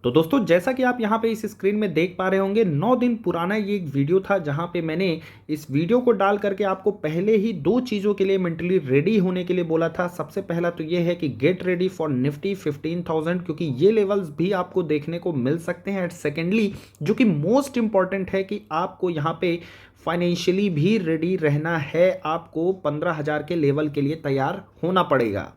तो दोस्तों जैसा कि आप यहाँ पे इस स्क्रीन में देख पा रहे होंगे 9 दिन पुराना ये एक वीडियो था जहाँ पे मैंने इस वीडियो को डाल करके आपको पहले ही दो चीज़ों के लिए मेंटली रेडी होने के लिए बोला था। सबसे पहला तो ये है कि गेट रेडी फॉर निफ्टी 15,000 क्योंकि ये लेवल्स भी आपको देखने को मिल सकते हैं। एंड सेकेंडली जो कि मोस्ट इंपॉर्टेंट है कि आपको यहाँ पे फाइनेंशियली भी रेडी रहना है, आपको 15,000 के लेवल के लिए तैयार होना पड़ेगा।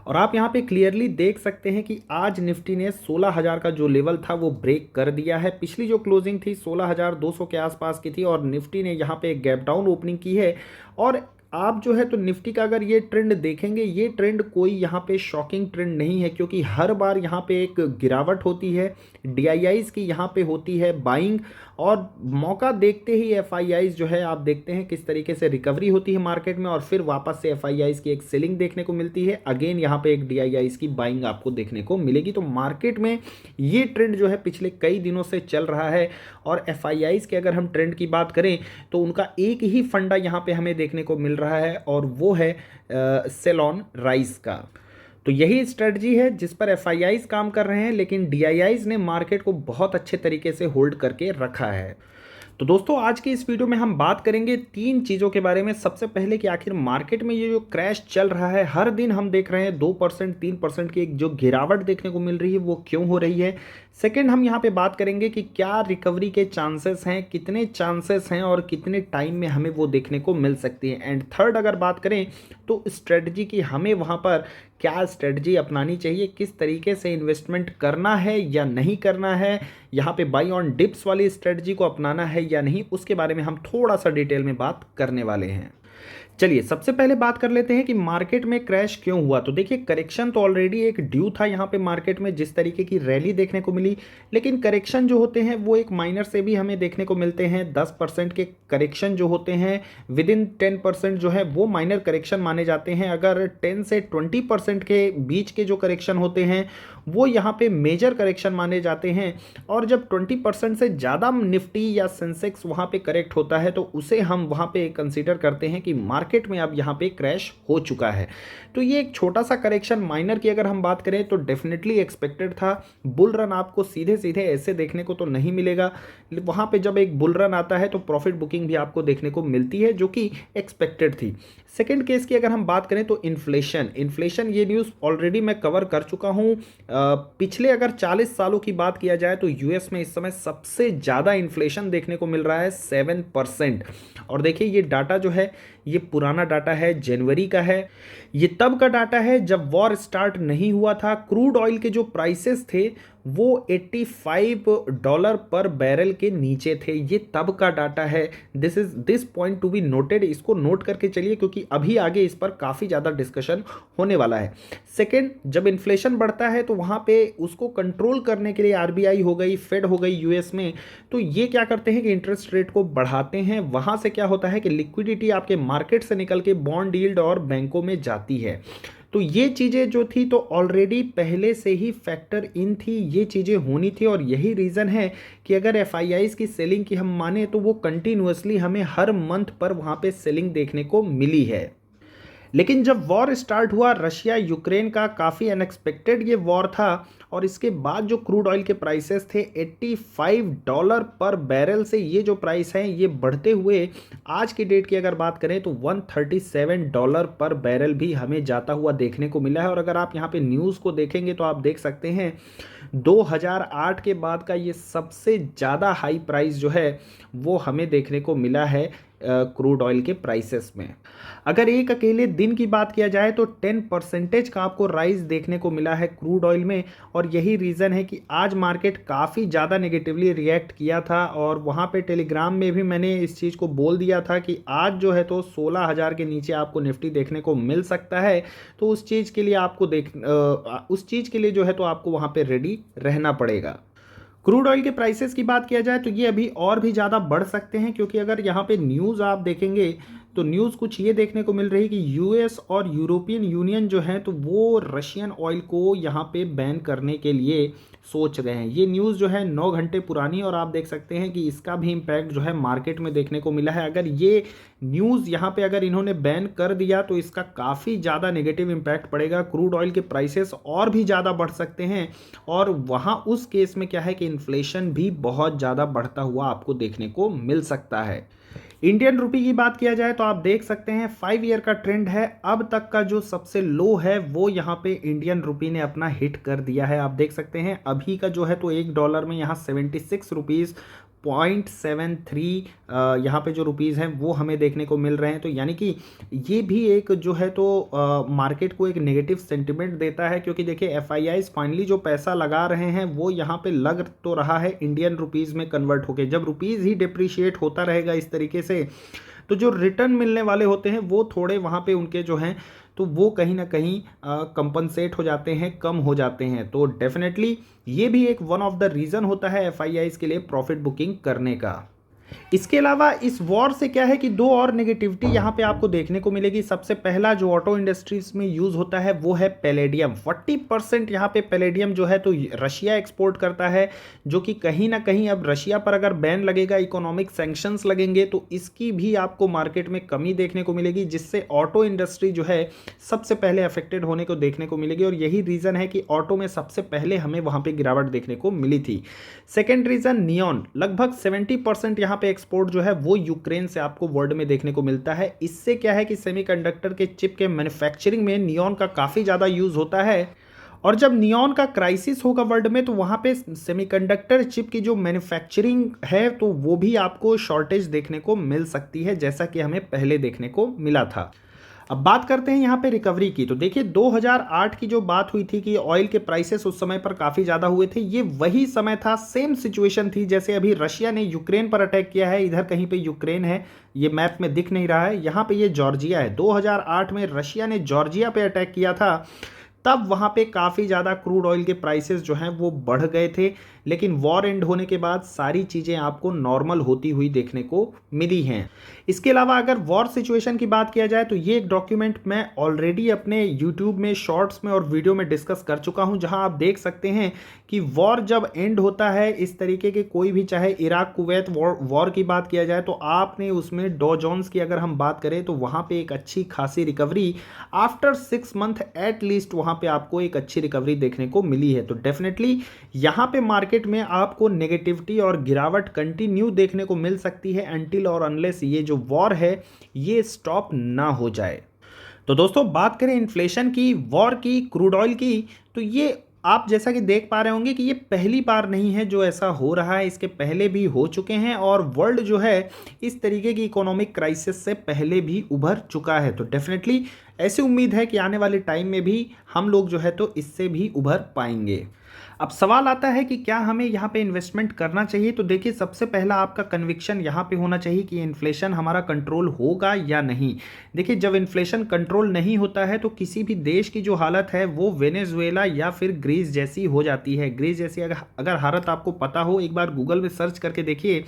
और आप यहाँ पे क्लियरली देख सकते हैं कि आज निफ्टी ने 16,000 का जो लेवल था वो ब्रेक कर दिया है। पिछली जो क्लोजिंग थी 16,200 के आसपास की थी और निफ्टी ने यहाँ पे एक गैप डाउन ओपनिंग की है। और आप जो है तो निफ्टी का अगर ये ट्रेंड देखेंगे, ये ट्रेंड कोई यहाँ पे शॉकिंग ट्रेंड नहीं है क्योंकि हर बार यहाँ पे एक गिरावट होती है, डीआईआईज की यहाँ पे होती है बाइंग, और मौका देखते ही एफआईआईज जो है आप देखते हैं किस तरीके से रिकवरी होती है मार्केट में और फिर वापस से एफआईआईज की एक सेलिंग देखने को मिलती है। अगेन यहाँ पे एक डीआईआईज की बाइंग आपको देखने को मिलेगी। तो मार्केट में ये ट्रेंड जो है पिछले कई दिनों से चल रहा है। और एफआईआईज के अगर हम ट्रेंड की बात करें तो उनका एक ही फंडा यहाँ पे हमें देखने को मिल रहा है और वो है सेल ऑन राइज का। तो यही स्ट्रेटजी है जिस पर एफआईआईज काम कर रहे हैं, लेकिन डीआईआईज ने मार्केट को बहुत अच्छे तरीके से होल्ड करके रखा है। तो दोस्तों आज की इस वीडियो में हम बात करेंगे तीन चीज़ों के बारे में। सबसे पहले कि आखिर मार्केट में ये जो क्रैश चल रहा है, हर दिन हम देख रहे हैं 2% 3% की एक जो गिरावट देखने को मिल रही है वो क्यों हो रही है। सेकंड हम यहाँ पे बात करेंगे कि क्या रिकवरी के चांसेस हैं, कितने चांसेस हैं और कितने टाइम में हमें वो देखने को मिल सकती है। एंड थर्ड अगर बात करें तो स्ट्रेटजी की हमें वहाँ पर क्या स्ट्रेटजी अपनानी चाहिए, किस तरीके से इन्वेस्टमेंट करना है या नहीं करना है, यहाँ पे बाई ऑन डिप्स वाली स्ट्रेटजी को अपनाना है या नहीं, उसके बारे में हम थोड़ा सा डिटेल में बात करने वाले हैं। चलिए सबसे पहले बात कर लेते हैं कि मार्केट में क्रैश क्यों हुआ। तो देखिए करेक्शन तो ऑलरेडी एक ड्यू था यहाँ पे मार्केट में, जिस तरीके की रैली देखने को मिली। लेकिन करेक्शन जो होते हैं वो एक माइनर से भी हमें देखने को मिलते हैं। 10% के करेक्शन जो होते हैं विद इन 10% जो है वो माइनर करेक्शन माने जाते हैं। अगर 10 से 20% के बीच के जो करेक्शन होते हैं वो यहाँ पे मेजर करेक्शन माने जाते हैं। और जब 20% से ज़्यादा निफ्टी या सेंसेक्स वहाँ पे करेक्ट होता है तो उसे हम वहाँ पे कंसीडर करते हैं कि मार्केट में अब यहाँ पे क्रैश हो चुका है। तो ये एक छोटा सा करेक्शन माइनर की अगर हम बात करें तो डेफिनेटली एक्सपेक्टेड था। बुल रन आपको सीधे सीधे ऐसे देखने को तो नहीं मिलेगा। वहाँ पे जब एक बुल रन आता है तो प्रॉफिट बुकिंग भी आपको देखने को मिलती है जो कि एक्सपेक्टेड थी। सेकेंड केस की अगर हम बात करें तो इन्फ्लेशन ये न्यूज़ ऑलरेडी मैं कवर कर चुका हूँ। पिछले अगर 40 सालों की बात किया जाए तो यूएस में इस समय सबसे ज़्यादा इन्फ्लेशन देखने को मिल रहा है 7%। और देखिए ये डाटा जो है ये पुराना डाटा है, जनवरी का है। ये तब का डाटा है जब वॉर स्टार्ट नहीं हुआ था। क्रूड ऑयल के जो प्राइसेस थे वो $85 पर बैरल के नीचे थे। ये तब का डाटा है। This point to be noted, इसको नोट करके चलिए क्योंकि अभी आगे इस पर काफ़ी ज़्यादा डिस्कशन होने वाला है। सेकेंड, जब इन्फ्लेशन बढ़ता है तो वहाँ पे उसको कंट्रोल करने के लिए आरबीआई हो गई, फेड हो गई यूएस में, तो ये क्या करते हैं कि इंटरेस्ट रेट को बढ़ाते हैं। वहाँ से क्या होता है कि लिक्विडिटी आपके मार्केट से निकल के बॉन्ड यील्ड और बैंकों में जाती है। तो ये चीज़ें जो थी तो ऑलरेडी पहले से ही फैक्टर इन थी, ये चीज़ें होनी थी। और यही रीज़न है कि अगर एफआईआईज की सेलिंग की हम माने तो वो कंटिन्यूअसली हमें हर मंथ पर वहाँ पे सेलिंग देखने को मिली है। लेकिन जब वॉर स्टार्ट हुआ रशिया यूक्रेन का, काफ़ी अनएक्सपेक्टेड ये वॉर था और इसके बाद जो क्रूड ऑयल के प्राइसेस थे $85 पर बैरल से ये जो प्राइस हैं ये बढ़ते हुए आज की डेट की अगर बात करें तो $137 पर बैरल भी हमें जाता हुआ देखने को मिला है। और अगर आप यहाँ पे न्यूज़ को देखेंगे तो आप देख सकते हैं 2008 के बाद का ये सबसे ज़्यादा हाई प्राइस जो है वो हमें देखने को मिला है क्रूड ऑयल के प्राइसेस में। अगर एक अकेले दिन की बात किया जाए तो 10% का आपको राइज देखने को मिला है क्रूड ऑयल में। और यही रीज़न है कि आज मार्केट काफ़ी ज़्यादा नेगेटिवली रिएक्ट किया था और वहाँ पे टेलीग्राम में भी मैंने इस चीज़ को बोल दिया था कि आज जो है तो 16,000 के नीचे आपको निफ्टी देखने को मिल सकता है। तो उस चीज़ के लिए आपको उस चीज़ के लिए जो है तो आपको वहाँ पे रेडी रहना पड़ेगा। क्रूड ऑयल के प्राइसेस की बात किया जाए तो ये अभी और भी ज़्यादा बढ़ सकते हैं क्योंकि अगर यहाँ पे न्यूज़ आप देखेंगे तो न्यूज़ कुछ ये देखने को मिल रही है कि यूएस और यूरोपियन यूनियन जो है तो वो रशियन ऑयल को यहाँ पे बैन करने के लिए सोच रहे हैं। ये न्यूज़ जो है 9 घंटे पुरानी, और आप देख सकते हैं कि इसका भी इम्पैक्ट जो है मार्केट में देखने को मिला है। अगर ये न्यूज़ यहाँ पे अगर इन्होंने बैन कर दिया तो इसका काफ़ी ज़्यादा नेगेटिव इम्पैक्ट पड़ेगा, क्रूड ऑयल के प्राइसेस और भी ज़्यादा बढ़ सकते हैं, और वहाँ उस केस में क्या है कि इन्फ्लेशन भी बहुत ज़्यादा बढ़ता हुआ आपको देखने को मिल सकता है। इंडियन रुपी की बात किया जाए तो आप देख सकते हैं 5 ईयर का ट्रेंड है, अब तक का जो सबसे लो है वो यहाँ पे इंडियन रुपी ने अपना हिट कर दिया है। आप देख सकते हैं अभी का जो है तो $1 में यहाँ 76 रुपीज़ 0.73 यहाँ पे जो रुपीज़ हैं वो हमें देखने को मिल रहे हैं। तो यानी कि ये भी एक जो है तो मार्केट को एक नेगेटिव सेंटिमेंट देता है, क्योंकि देखिए एफआईआईज फाइनली जो पैसा लगा रहे हैं वो यहाँ पे लग तो रहा है इंडियन रुपीज़ में कन्वर्ट होके। जब रुपीज़ ही डिप्रिशिएट होता रहेगा इस तरीके से तो जो रिटर्न मिलने वाले होते हैं वो थोड़े वहाँ पे उनके जो हैं तो वो कहीं ना कहीं कंपनसेट हो जाते हैं, कम हो जाते हैं। तो डेफिनेटली ये भी एक वन ऑफ द रीज़न होता है एफआईआईज के लिए प्रॉफिट बुकिंग करने का। इसके अलावा इस वॉर से क्या है कि दो और नेगेटिविटी यहाँ पे आपको देखने को मिलेगी। सबसे पहला जो ऑटो इंडस्ट्रीज में यूज़ होता है वो है पैलेडियम। 40% यहाँ पे पैलेडियम जो है तो रशिया एक्सपोर्ट करता है, जो कि कहीं ना कहीं अब रशिया पर अगर बैन लगेगा, इकोनॉमिक सैंक्शंस लगेंगे तो इसकी भी आपको मार्केट में कमी देखने को मिलेगी, जिससे ऑटो इंडस्ट्री जो है सबसे पहले अफेक्टेड होने को देखने को मिलेगी। और यही रीज़न है कि ऑटो में सबसे पहले हमें वहाँ पर गिरावट देखने को मिली थी। सेकेंड रीज़न नियॉन, लगभग 70% यहाँ पे एक्सपोर्ट जो है वो यूक्रेन से आपको वर्ल्ड में देखने को मिलता है। इससे क्या है कि सेमीकंडक्टर के चिप के मैन्युफैक्चरिंग में नियॉन का काफ़ी ज़्यादा यूज़ होता है, और जब नियॉन का क्राइसिस होगा वर्ल्ड में तो वहाँ पे सेमीकंडक्टर चिप की जो मैन्युफैक्चरिंग है तो वो भी आपको शॉर्टेज देखने को मिल सकती है, जैसा कि हमें पहले देखने को मिला था। अब बात करते हैं यहाँ पे रिकवरी की। तो देखिए 2008 की जो बात हुई थी कि ऑयल के प्राइसेस उस समय पर काफ़ी ज़्यादा हुए थे, ये वही समय था, सेम सिचुएशन थी जैसे अभी रशिया ने यूक्रेन पर अटैक किया है। इधर कहीं पे यूक्रेन है, ये मैप में दिख नहीं रहा है, यहाँ पे ये जॉर्जिया है। 2008 में रशिया ने जॉर्जिया पे अटैक किया था, तब वहाँ पे काफ़ी ज़्यादा क्रूड ऑयल के प्राइसेस जो हैं वो बढ़ गए थे, लेकिन वॉर एंड होने के बाद सारी चीज़ें आपको नॉर्मल होती हुई देखने को मिली हैं। इसके अलावा अगर वॉर सिचुएशन की बात किया जाए तो ये एक डॉक्यूमेंट मैं ऑलरेडी अपने यूट्यूब में शॉर्ट्स में और वीडियो में डिस्कस कर चुका हूँ, जहाँ आप देख सकते हैं कि वॉर जब एंड होता है इस तरीके के कोई भी, चाहे इराक कुवैत वॉर की बात किया जाए तो आपने उसमें डॉ जोन्स की अगर हम बात करें तो वहाँ पे एक अच्छी खासी recovery after 6 month at least वहाँ पे आपको एक अच्छी रिकवरी देखने को मिली है। तो डेफिनेटली यहाँ पे मार्केट में आपको नेगेटिविटी और गिरावट कंटिन्यू देखने को मिल सकती है अनटिल और अनलेस ये जो वॉर है ये स्टॉप ना हो जाए। तो दोस्तों बात करें इन्फ्लेशन की, वॉर की, क्रूड ऑयल की, तो ये आप जैसा कि देख पा रहे होंगे कि ये पहली बार नहीं है जो ऐसा हो रहा है, इसके पहले भी हो चुके हैं और वर्ल्ड जो है इस तरीके की इकोनॉमिक क्राइसिस से पहले भी उभर चुका है। तो डेफिनेटली ऐसी उम्मीद है कि आने वाले टाइम में भी हम लोग जो है तो इससे भी उभर पाएंगे। अब सवाल आता है कि क्या हमें यहाँ पे इन्वेस्टमेंट करना चाहिए। तो देखिए सबसे पहला आपका कन्विक्शन यहाँ पे होना चाहिए कि इन्फ्लेशन हमारा कंट्रोल होगा या नहीं। देखिए जब इन्फ्लेशन कंट्रोल नहीं होता है तो किसी भी देश की जो हालत है वो वेनेजुएला या फिर ग्रीस जैसी हो जाती है। ग्रीस जैसी अगर हालत आपको पता हो, एक बार गूगल में सर्च करके देखिए,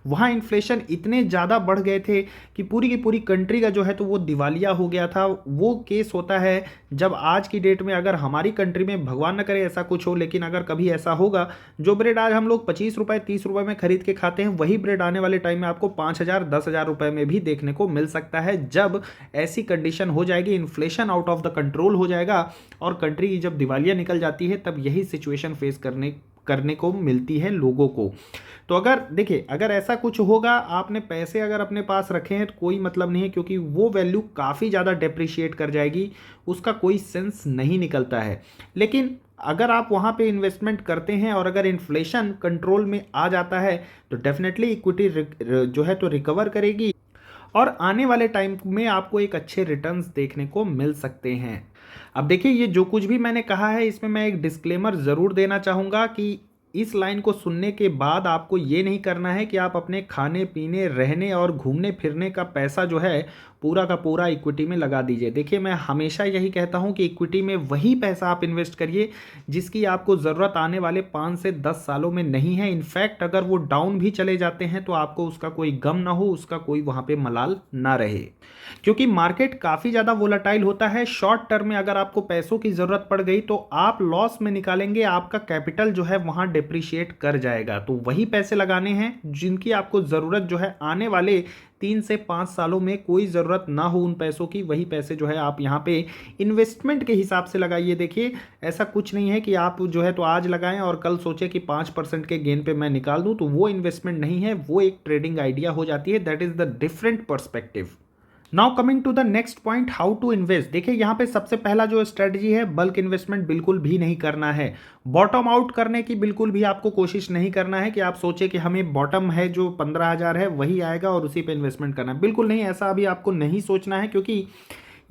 वहाँ इन्फ्लेशन इतने ज़्यादा बढ़ गए थे कि पूरी की पूरी कंट्री का जो है तो वो दिवालिया हो गया था। वो केस होता है जब आज की डेट में अगर हमारी कंट्री में, भगवान न करे ऐसा कुछ हो, लेकिन अगर कभी ऐसा होगा, जो ब्रेड आज हम लोग 25 रुपये 30 रुपये में खरीद के खाते हैं वही ब्रेड आने वाले टाइम में आपको 5,000 10,000 रुपये में भी देखने को मिल सकता है। जब ऐसी कंडीशन हो जाएगी, inflation out of the control हो जाएगा और कंट्री की जब दिवालिया निकल जाती है, तब यही सिचुएशन फेस करने को मिलती है लोगों को। तो अगर देखिए अगर ऐसा कुछ होगा, आपने पैसे अगर अपने पास रखे हैं तो कोई मतलब नहीं है, क्योंकि वो वैल्यू काफ़ी ज़्यादा डेप्रिशिएट कर जाएगी, उसका कोई सेंस नहीं निकलता है। लेकिन अगर आप वहाँ पे इन्वेस्टमेंट करते हैं और अगर इन्फ्लेशन कंट्रोल में आ जाता है तो डेफिनेटली इक्विटी जो है तो रिकवर करेगी और आने वाले टाइम में आपको एक अच्छे रिटर्न्स देखने को मिल सकते हैं। अब देखिए ये जो कुछ भी मैंने कहा है इसमें मैं एक डिस्क्लेमर ज़रूर देना चाहूँगा कि इस लाइन को सुनने के बाद आपको ये नहीं करना है कि आप अपने खाने पीने रहने और घूमने फिरने का पैसा जो है पूरा का पूरा इक्विटी में लगा दीजिए। देखिए, मैं हमेशा यही कहता हूं कि इक्विटी में वही पैसा आप इन्वेस्ट करिए जिसकी आपको ज़रूरत आने वाले 5 से 10 सालों में नहीं है। इनफैक्ट अगर वो डाउन भी चले जाते हैं तो आपको उसका कोई गम ना हो, उसका कोई वहाँ पे मलाल ना रहे, क्योंकि मार्केट काफ़ी ज़्यादा वोलेटाइल होता है। शॉर्ट टर्म में अगर आपको पैसों की ज़रूरत पड़ गई तो आप लॉस में निकालेंगे, आपका कैपिटल जो है वहाँ डिप्रिशिएट कर जाएगा। तो वही पैसे लगाने हैं जिनकी आपको ज़रूरत जो है आने वाले 3 से 5 सालों में कोई ज़रूरत ना हो उन पैसों की, वही पैसे जो है आप यहाँ पे इन्वेस्टमेंट के हिसाब से लगाइए। देखिए, ऐसा कुछ नहीं है कि आप जो है तो आज लगाएं और कल सोचें कि 5% के गेन पे मैं निकाल दूं, तो वो इन्वेस्टमेंट नहीं है, वो एक ट्रेडिंग आइडिया हो जाती है। That is the different perspective. Now coming to the next point, how to invest. देखिए, यहाँ पे सबसे पहला जो स्ट्रेटजी है, बल्क इन्वेस्टमेंट बिल्कुल भी नहीं करना है। बॉटम आउट करने की बिल्कुल भी आपको कोशिश नहीं करना है कि आप सोचे कि हमें बॉटम है जो 15,000 है वही आएगा और उसी पे इन्वेस्टमेंट करना है। बिल्कुल नहीं, ऐसा अभी आपको नहीं सोचना है, क्योंकि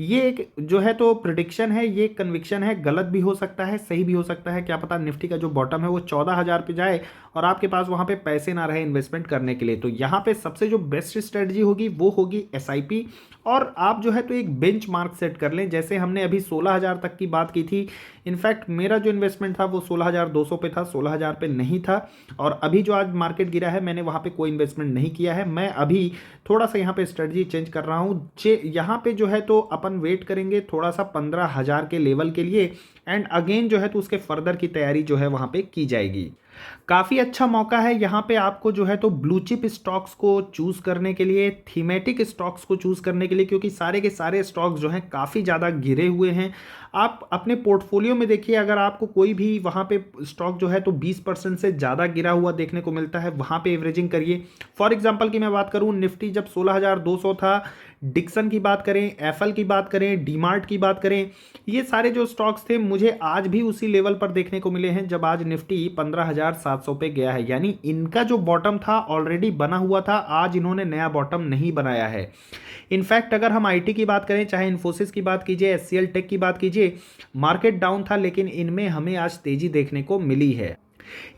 ये एक जो है तो प्रिडिक्शन है, ये कन्विक्शन है। गलत भी हो सकता है, सही भी हो सकता है, क्या पता निफ्टी का जो बॉटम है वो 14,000 पे जाए और आपके पास वहाँ पे पैसे ना रहे इन्वेस्टमेंट करने के लिए। तो यहाँ पे सबसे जो बेस्ट स्ट्रेटजी होगी वो होगी एसआईपी, और आप जो है तो एक बेंच मार्क सेट कर लें। जैसे हमने अभी 16,000 तक की बात की थी, इनफैक्ट मेरा जो इन्वेस्टमेंट था वो 16,200 पे था, 16,000 पे नहीं था। और अभी जो आज मार्केट गिरा है, मैंने वहाँ पे कोई इन्वेस्टमेंट नहीं किया है। मैं अभी थोड़ा सा यहाँ पे स्ट्रेटजी चेंज कर रहा हूँ। यहाँ पे जो है तो अपन वेट करेंगे थोड़ा सा 15,000 के लेवल के लिए, एंड अगेन जो है तो उसके फर्दर की तैयारी जो है वहाँ पे की जाएगी। काफ़ी अच्छा मौका है यहाँ पे आपको जो है तो ब्लू चिप स्टॉक्स को चूज़ करने के लिए, थीमेटिक स्टॉक्स को चूज़ करने के लिए, क्योंकि सारे के सारे स्टॉक्स जो हैं काफ़ी ज़्यादा गिरे हुए हैं। आप अपने पोर्टफोलियो में देखिए, अगर आपको कोई भी वहाँ पे स्टॉक जो है तो 20% से ज़्यादा गिरा हुआ देखने को मिलता है, वहाँ पे एवरेजिंग करिए। फॉर एग्जांपल की मैं बात करूँ, निफ्टी जब 16,200 था, डिक्सन की बात करें, एफएल की बात करें, डीमार्ट की बात करें, ये सारे जो स्टॉक्स थे मुझे आज भी उसी लेवल पर देखने को मिले हैं जब आज निफ्टी 15,700 पे गया है। यानी इनका जो बॉटम था ऑलरेडी बना हुआ था, आज इन्होंने नया बॉटम नहीं बनाया है। इनफैक्ट अगर हम आईटी की बात करें, चाहे इन्फोसिस की बात कीजिए, एचसीएल टेक की बात कीजिए, मार्केट डाउन था लेकिन इनमें हमें आज तेजी देखने को मिली है।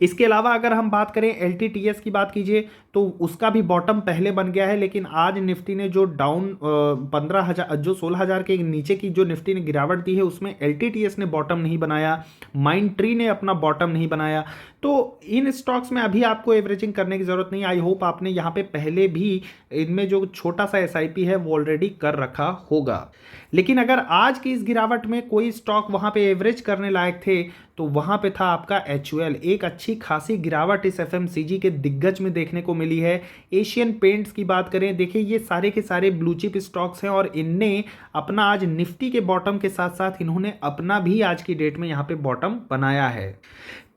इसके अलावा अगर हम बात करें एलटीटीएस की बात कीजिए, तो उसका भी बॉटम पहले बन गया है, लेकिन आज निफ्टी ने जो डाउन 15,000 जो 16,000 के नीचे की जो निफ्टी ने गिरावट दी है उसमें एलटीटीएस ने बॉटम नहीं बनाया, माइंड ट्री ने अपना बॉटम नहीं बनाया। तो इन स्टॉक्स में अभी आपको एवरेजिंग करने की जरूरत नहीं। आई होप आपने यहाँ पे पहले भी इनमें जो छोटा सा एसआईपी है वो ऑलरेडी कर रखा होगा। लेकिन अगर आज की इस गिरावट में कोई स्टॉक वहाँ पे एवरेज करने लायक थे तो वहाँ पे था आपका एचयूएल। एक अच्छी खासी गिरावट इस एफएमसीजी के दिग्गज में देखने को मिली है। एशियन पेंट्स की बात करें, देखिए ये सारे के सारे ब्लू चिप स्टॉक्स हैं और इनने अपना आज निफ्टी के बॉटम के साथ साथ इन्होंने अपना भी आज की डेट में यहाँ पे बॉटम बनाया है।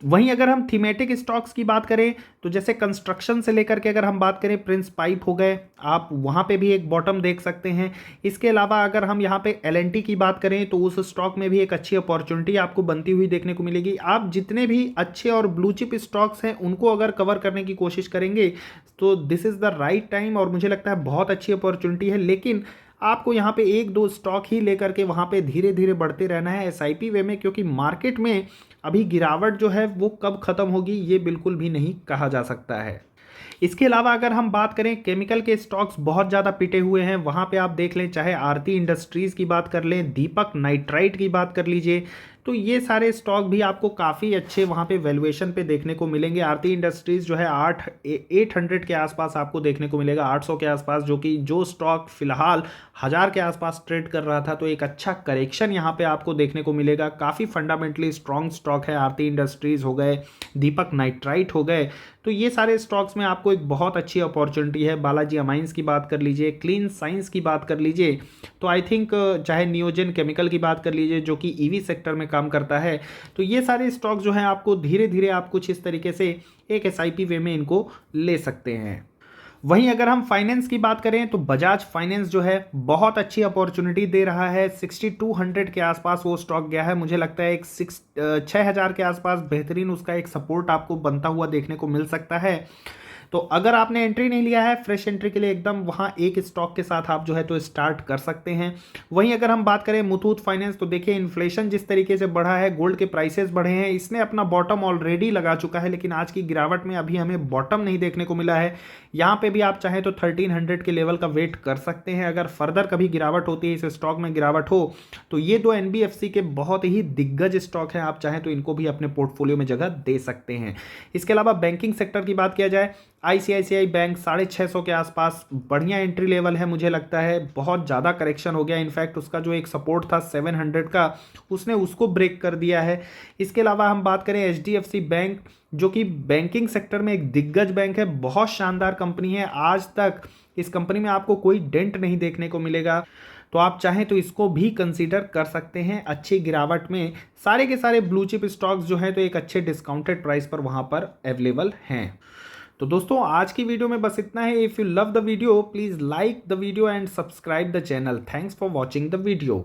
वहीं अगर हम थीमेटिक स्टॉक्स की बात करें तो जैसे कंस्ट्रक्शन से लेकर के अगर हम बात करें, प्रिंस पाइप हो गए, आप वहाँ पे भी एक बॉटम देख सकते हैं। इसके अलावा अगर हम यहाँ पे एलएनटी की बात करें तो उस स्टॉक में भी एक अच्छी अपॉर्चुनिटी आपको बनती हुई देखने को मिलेगी। आप जितने भी अच्छे और ब्लू चिप स्टॉक्स हैं उनको अगर कवर करने की कोशिश करेंगे तो this is the right time, और मुझे लगता है बहुत अच्छी अपॉर्चुनिटी है। लेकिन आपको यहाँ पे एक दो स्टॉक ही लेकर के वहाँ पे धीरे धीरे बढ़ते रहना है एसआईपी वे में, क्योंकि मार्केट में अभी गिरावट जो है वो कब खत्म होगी ये बिल्कुल भी नहीं कहा जा सकता है। इसके अलावा अगर हम बात करें, केमिकल के स्टॉक्स बहुत ज़्यादा पिटे हुए हैं। वहाँ पे आप देख लें, चाहे आरती इंडस्ट्रीज़ की बात कर लें, दीपक नाइट्राइट की बात कर लीजिए, तो ये सारे स्टॉक भी आपको काफ़ी अच्छे वहाँ पे वैल्यूएशन पे देखने को मिलेंगे। आरती इंडस्ट्रीज़ जो है 800 के आसपास आपको देखने को मिलेगा, 800 के आसपास, जो कि जो स्टॉक फिलहाल 1000 के आसपास ट्रेड कर रहा था। तो एक अच्छा करेक्शन यहाँ पे आपको देखने को मिलेगा। काफ़ी फंडामेंटली स्ट्रॉन्ग स्टॉक है, आरती इंडस्ट्रीज़ हो गए, दीपक नाइट्राइट हो गए, तो ये सारे स्टॉक्स में आपको एक बहुत अच्छी अपॉर्चुनिटी है। बालाजी अमाइंस की बात कर लीजिए, क्लीन साइंस की बात कर लीजिए, तो आई थिंक चाहे नियोजन केमिकल की बात कर लीजिए जो कि ईवी सेक्टर में काम करता है, तो ये सारे स्टॉक जो हैं आपको धीरे धीरे आप कुछ इस तरीके से एक एसआईपी वे में इनको ले सकते हैं। वहीं अगर हम फाइनेंस की बात करें तो बजाज फाइनेंस जो है बहुत अच्छी अपॉर्चुनिटी दे रहा है। 6200 के आसपास वो स्टॉक गया है, मुझे लगता है एक 6,000 के आसपास बेहतरीन उसका एक सपोर्ट आपको बनता हुआ देखने को मिल सकता है। तो अगर आपने एंट्री नहीं लिया है, फ्रेश एंट्री के लिए एकदम वहाँ एक स्टॉक के साथ आप जो है तो स्टार्ट कर सकते हैं। वहीं अगर हम बात करें मुथूट फाइनेंस, तो देखिए इन्फ्लेशन जिस तरीके से बढ़ा है, गोल्ड के प्राइसेस बढ़े हैं, इसने अपना बॉटम ऑलरेडी लगा चुका है, लेकिन आज की गिरावट में अभी हमें बॉटम नहीं देखने को मिला है। यहाँ पे भी आप चाहें तो 1300 के लेवल का वेट कर सकते हैं। अगर फर्दर कभी गिरावट होती है, इस स्टॉक में गिरावट हो, तो ये दो एनबीएफसी के बहुत ही दिग्गज स्टॉक हैं, आप चाहें तो इनको भी अपने पोर्टफोलियो में जगह दे सकते हैं। इसके अलावा बैंकिंग सेक्टर की बात किया जाए, आईसीआईसीआई बैंक 650 के आसपास बढ़िया एंट्री लेवल है, मुझे लगता है बहुत ज़्यादा करेक्शन हो गया। इनफैक्ट उसका जो एक सपोर्ट था 700 का, उसने उसको ब्रेक कर दिया है। इसके अलावा हम बात करें एचडीएफसी बैंक, जो कि बैंकिंग सेक्टर में एक दिग्गज बैंक है, बहुत शानदार कंपनी है, आज तक इस कंपनी में आपको कोई डेंट नहीं देखने को मिलेगा, तो आप चाहें तो इसको भी कंसीडर कर सकते हैं। अच्छी गिरावट में सारे के सारे ब्लू चिप स्टॉक्स जो हैं तो एक अच्छे डिस्काउंटेड प्राइस पर वहाँ पर अवेलेबल हैं। तो दोस्तों आज की वीडियो में बस इतना है। If you love the video please like the video and subscribe the channel. Thanks for watching the video.